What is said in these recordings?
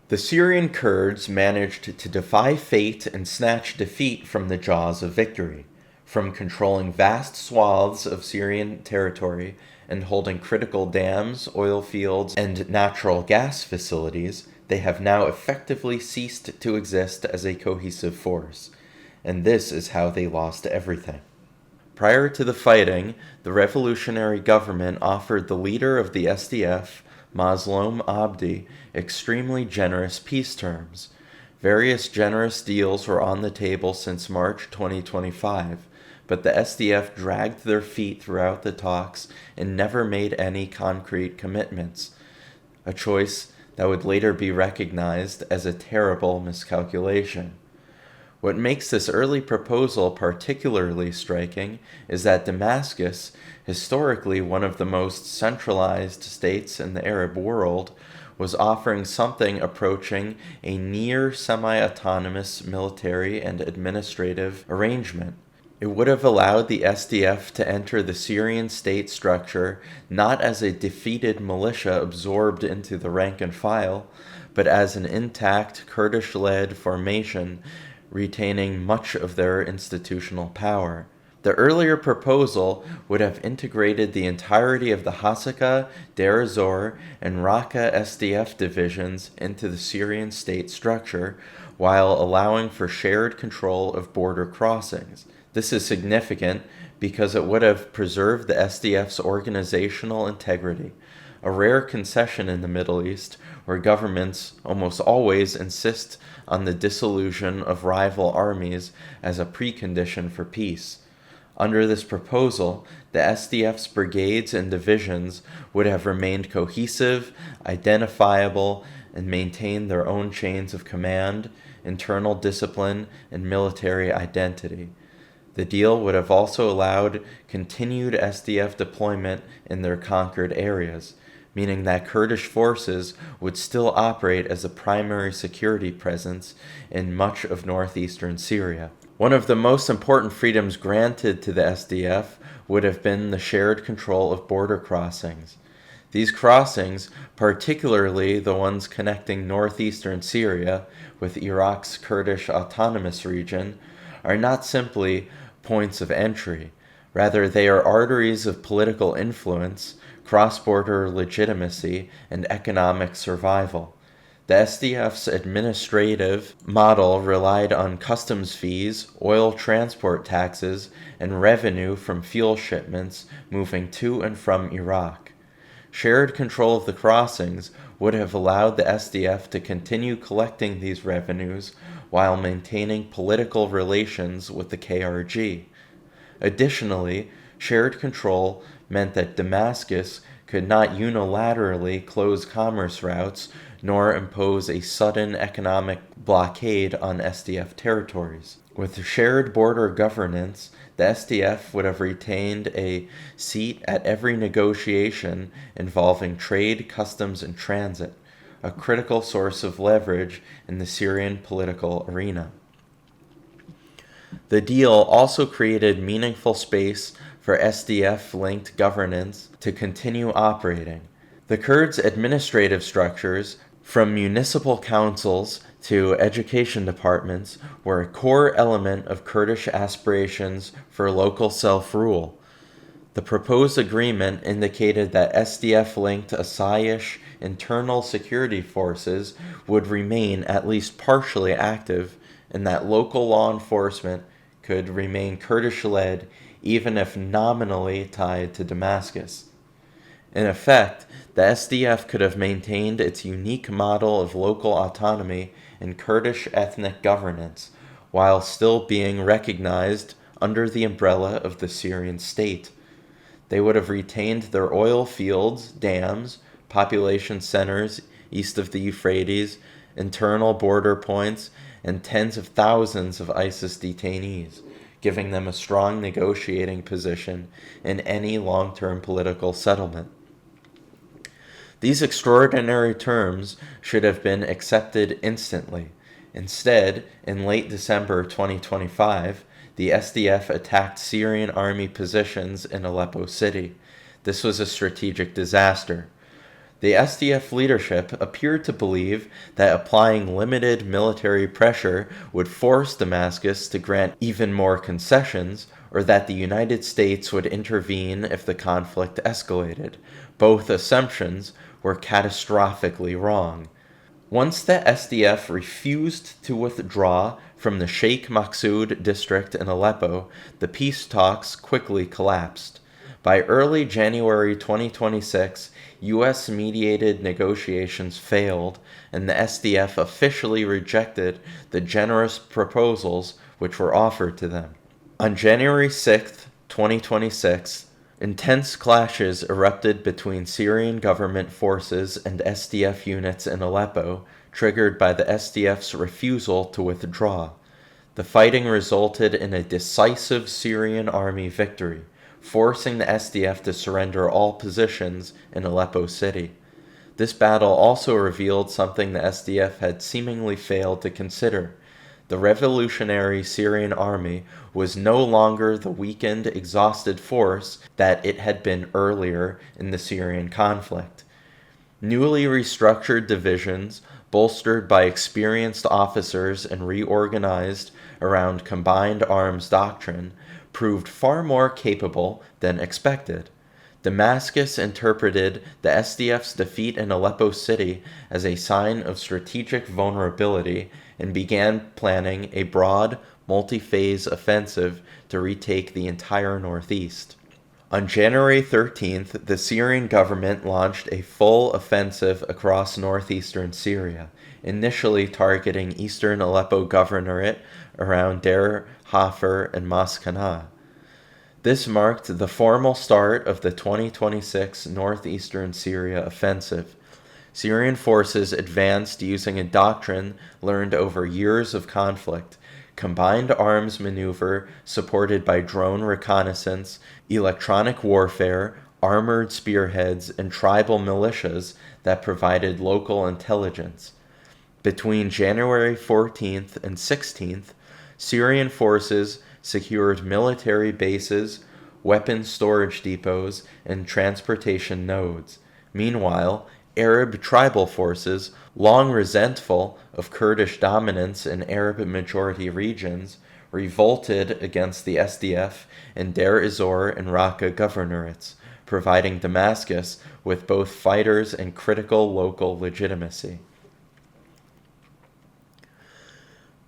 The Syrian Kurds managed to defy fate and snatch defeat from the jaws of victory. From controlling vast swaths of Syrian territory and holding critical dams, oil fields, and natural gas facilities, they have now effectively ceased to exist as a cohesive force. And this is how they lost everything. Prior to the fighting, the revolutionary government offered the leader of the SDF, Mazloum Abdi, extremely generous peace terms. Various generous deals were on the table since March 2025, but the SDF dragged their feet throughout the talks and never made any concrete commitments, a choice that would later be recognized as a terrible miscalculation. What makes this early proposal particularly striking is that Damascus, historically one of the most centralized states in the Arab world, was offering something approaching a near semi-autonomous military and administrative arrangement. It would have allowed the SDF to enter the Syrian state structure not as a defeated militia absorbed into the rank and file, but as an intact Kurdish-led formation retaining much of their institutional power. The earlier proposal would have integrated the entirety of the Hasaka, Deir ez-Zor, and Raqqa SDF divisions into the Syrian state structure, while allowing for shared control of border crossings. This is significant because it would have preserved the SDF's organizational integrity, a rare concession in the Middle East, where governments almost always insist on the dissolution of rival armies as a precondition for peace. Under this proposal, the SDF's brigades and divisions would have remained cohesive, identifiable, and maintained their own chains of command, internal discipline, and military identity. The deal would have also allowed continued SDF deployment in their conquered areas, meaning that Kurdish forces would still operate as a primary security presence in much of northeastern Syria. One of the most important freedoms granted to the SDF would have been the shared control of border crossings. These crossings, particularly the ones connecting northeastern Syria with Iraq's Kurdish autonomous region, are not simply points of entry. Rather, they are arteries of political influence, cross-border legitimacy, and economic survival. The SDF's administrative model relied on customs fees, oil transport taxes, and revenue from fuel shipments moving to and from Iraq. Shared control of the crossings would have allowed the SDF to continue collecting these revenues while maintaining political relations with the KRG. Additionally, shared control meant that Damascus could not unilaterally close commerce routes nor impose a sudden economic blockade on SDF territories. With shared border governance, the SDF would have retained a seat at every negotiation involving trade, customs, and transit, a critical source of leverage in the Syrian political arena. The deal also created meaningful space for SDF-linked governance to continue operating. The Kurds' administrative structures, from municipal councils to education departments, were a core element of Kurdish aspirations for local self-rule. The proposed agreement indicated that SDF-linked Asayish internal security forces would remain at least partially active, and that local law enforcement could remain Kurdish-led even if nominally tied to Damascus. In effect, the SDF could have maintained its unique model of local autonomy and Kurdish ethnic governance, while still being recognized under the umbrella of the Syrian state. They would have retained their oil fields, dams, population centers east of the Euphrates, internal border points, and tens of thousands of ISIS detainees, giving them a strong negotiating position in any long-term political settlement. These extraordinary terms should have been accepted instantly. Instead, in late December 2025, the SDF attacked Syrian army positions in Aleppo City. This was a strategic disaster. The SDF leadership appeared to believe that applying limited military pressure would force Damascus to grant even more concessions, or that the United States would intervene if the conflict escalated. Both assumptions were catastrophically wrong. Once the SDF refused to withdraw from the Sheikh Maksud district in Aleppo, the peace talks quickly collapsed. By early January 2026, U.S.-mediated negotiations failed, and the SDF officially rejected the generous proposals which were offered to them. On January 6, 2026, intense clashes erupted between Syrian government forces and SDF units in Aleppo, triggered by the SDF's refusal to withdraw. The fighting resulted in a decisive Syrian army victory, forcing the SDF to surrender all positions in Aleppo city. This battle also revealed something the SDF had seemingly failed to consider. The revolutionary Syrian army was no longer the weakened, exhausted force that it had been earlier in the Syrian conflict. Newly restructured divisions, bolstered by experienced officers and reorganized around combined arms doctrine, proved far more capable than expected. Damascus interpreted the SDF's defeat in Aleppo city as a sign of strategic vulnerability and began planning a broad, multi-phase offensive to retake the entire northeast. On January 13th, the Syrian government launched a full offensive across northeastern Syria, initially targeting eastern Aleppo governorate around Deir Hafer and Maskana. This marked the formal start of the 2026 northeastern Syria offensive. Syrian forces advanced using a doctrine learned over years of conflict: combined arms maneuver supported by drone reconnaissance, electronic warfare, armored spearheads, and tribal militias that provided local intelligence. Between January 14th and 16th, Syrian forces secured military bases, weapons storage depots, and transportation nodes. Meanwhile, Arab tribal forces, long resentful of Kurdish dominance in Arab-majority regions, revolted against the SDF in Deir ez-Zor and Raqqa governorates, providing Damascus with both fighters and critical local legitimacy.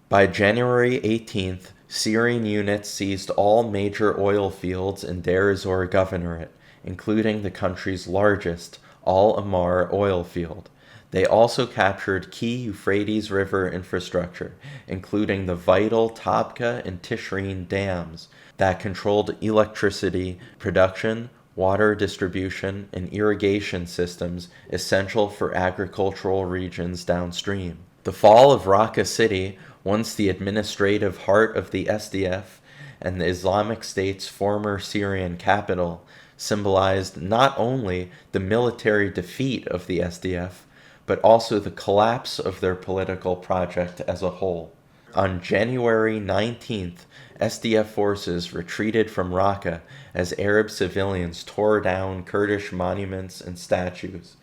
By January 18th, Syrian units seized all major oil fields in Deir ez-Zor governorate, including the country's largest Al-Amar oil field. They also captured key Euphrates River infrastructure, including the vital Tabqa and Tishreen dams that controlled electricity production, water distribution, and irrigation systems essential for agricultural regions downstream. The fall of Raqqa city, once the administrative heart of the SDF and the Islamic State's former Syrian capital, symbolized not only the military defeat of the SDF, but also the collapse of their political project as a whole. On January 19th, SDF forces retreated from Raqqa as Arab civilians tore down Kurdish monuments and statues,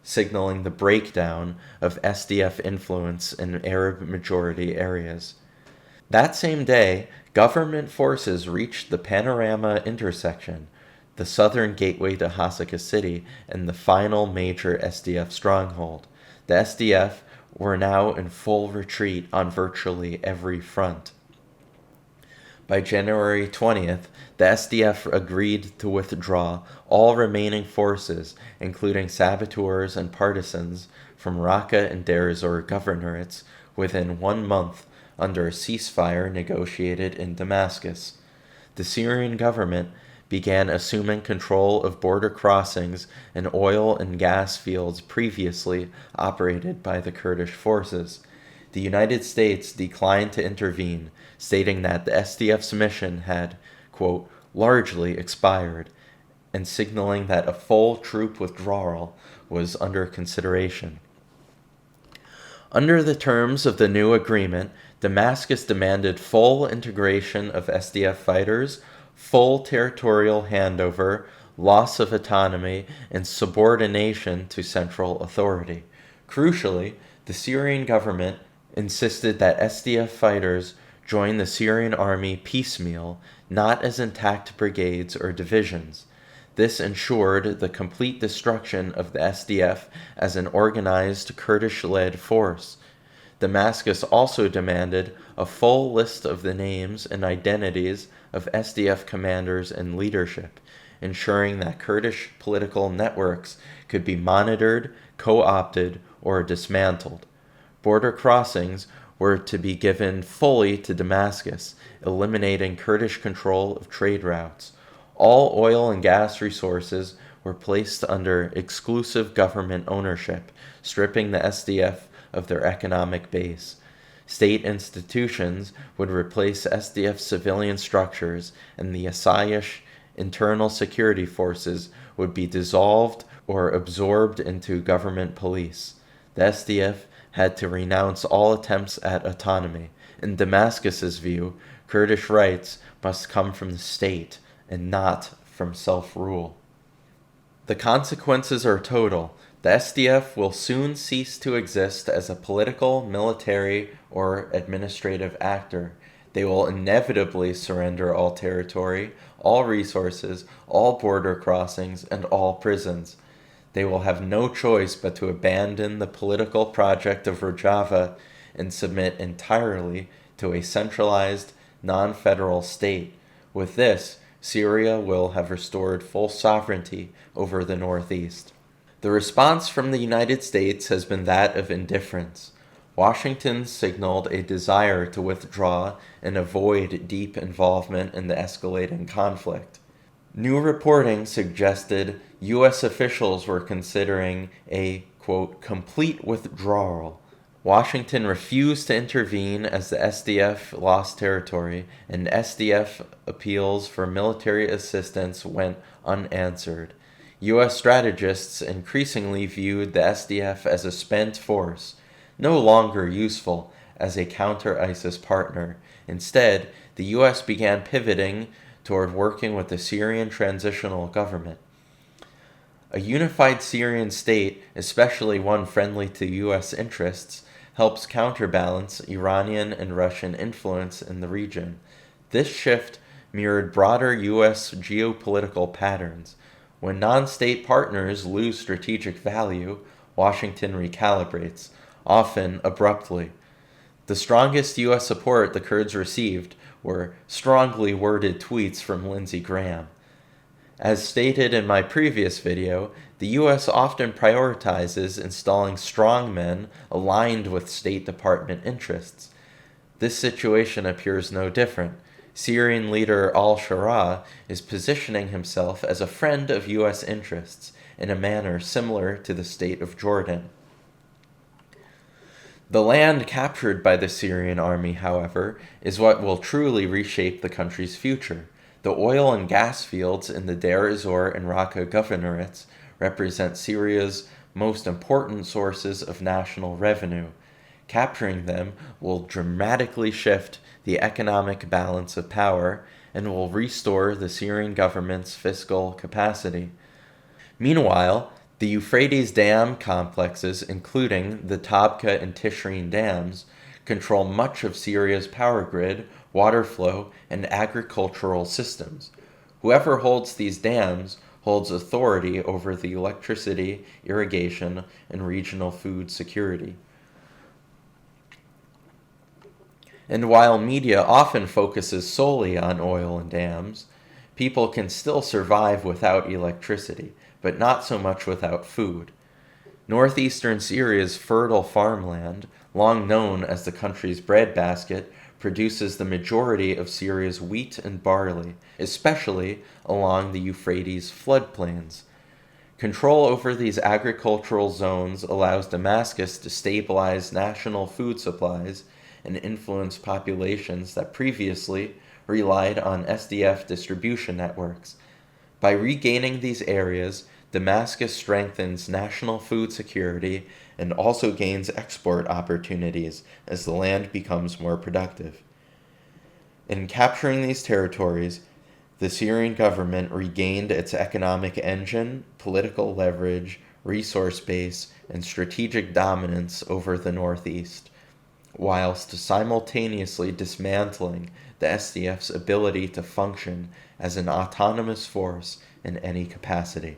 signaling the breakdown of SDF influence in Arab-majority areas. That same day, government forces reached the Panorama intersection, the southern gateway to Hasaka city, and the final major SDF stronghold. The SDF were now in full retreat on virtually every front. By January 20th, the SDF agreed to withdraw all remaining forces, including saboteurs and partisans, from Raqqa and Deir ez-Zor governorates within 1 month under a ceasefire negotiated in Damascus. The Syrian government began assuming control of border crossings and oil and gas fields previously operated by the Kurdish forces. The United States declined to intervene, stating that the SDF's mission had, quote, largely expired, and signaling that a full troop withdrawal was under consideration. Under the terms of the new agreement, Damascus demanded full integration of SDF fighters, full territorial handover, loss of autonomy, and subordination to central authority. Crucially, the Syrian government insisted that SDF fighters join the Syrian army piecemeal, not as intact brigades or divisions. This ensured the complete destruction of the SDF as an organized Kurdish-led force. Damascus also demanded a full list of the names and identities of SDF commanders and leadership, ensuring that Kurdish political networks could be monitored, co-opted, or dismantled. Border crossings were to be given fully to Damascus, eliminating Kurdish control of trade routes. All oil and gas resources were placed under exclusive government ownership, stripping the SDF of their economic base. State institutions would replace SDF civilian structures, and the Asayish internal security forces would be dissolved or absorbed into government police. The SDF had to renounce all attempts at autonomy. In Damascus's view, Kurdish rights must come from the state and not from self-rule. The consequences are total. The SDF will soon cease to exist as a political, military, or administrative actor. They will inevitably surrender all territory, all resources, all border crossings, and all prisons. They will have no choice but to abandon the political project of Rojava and submit entirely to a centralized, non-federal state. With this, Syria will have restored full sovereignty over the northeast. The response from the United States has been that of indifference. Washington signaled a desire to withdraw and avoid deep involvement in the escalating conflict. New reporting suggested U.S. officials were considering a, quote, complete withdrawal. Washington refused to intervene as the SDF lost territory, and SDF appeals for military assistance went unanswered. U.S. strategists increasingly viewed the SDF as a spent force, no longer useful as a counter-ISIS partner. Instead, the U.S. began pivoting toward working with the Syrian transitional government. A unified Syrian state, especially one friendly to U.S. interests, helps counterbalance Iranian and Russian influence in the region. This shift mirrored broader U.S. geopolitical patterns. When non-state partners lose strategic value, Washington recalibrates, often abruptly. The strongest U.S. support the Kurds received were strongly worded tweets from Lindsey Graham. As stated in my previous video, the U.S. often prioritizes installing strongmen aligned with State Department interests. This situation appears no different. Syrian leader al-Shara is positioning himself as a friend of U.S. interests in a manner similar to the state of Jordan. The land captured by the Syrian army, however, is what will truly reshape the country's future. The oil and gas fields in the Deir ez-Zor and Raqqa governorates represent Syria's most important sources of national revenue. Capturing them will dramatically shift the economic balance of power and will restore the Syrian government's fiscal capacity. Meanwhile, the Euphrates dam complexes, including the Tabqa and Tishreen dams, control much of Syria's power grid, water flow, and agricultural systems. Whoever holds these dams holds authority over the electricity, irrigation, and regional food security. And while media often focuses solely on oil and dams, people can still survive without electricity, but not so much without food. Northeastern Syria's fertile farmland, long known as the country's breadbasket, produces the majority of Syria's wheat and barley, especially along the Euphrates floodplains. Control over these agricultural zones allows Damascus to stabilize national food supplies and influence populations that previously relied on SDF distribution networks. By regaining these areas, Damascus strengthens national food security and also gains export opportunities as the land becomes more productive. In capturing these territories, The Syrian government regained its economic engine, political leverage, resource base, and strategic dominance over the northeast, whilst simultaneously dismantling the SDF's ability to function as an autonomous force in any capacity.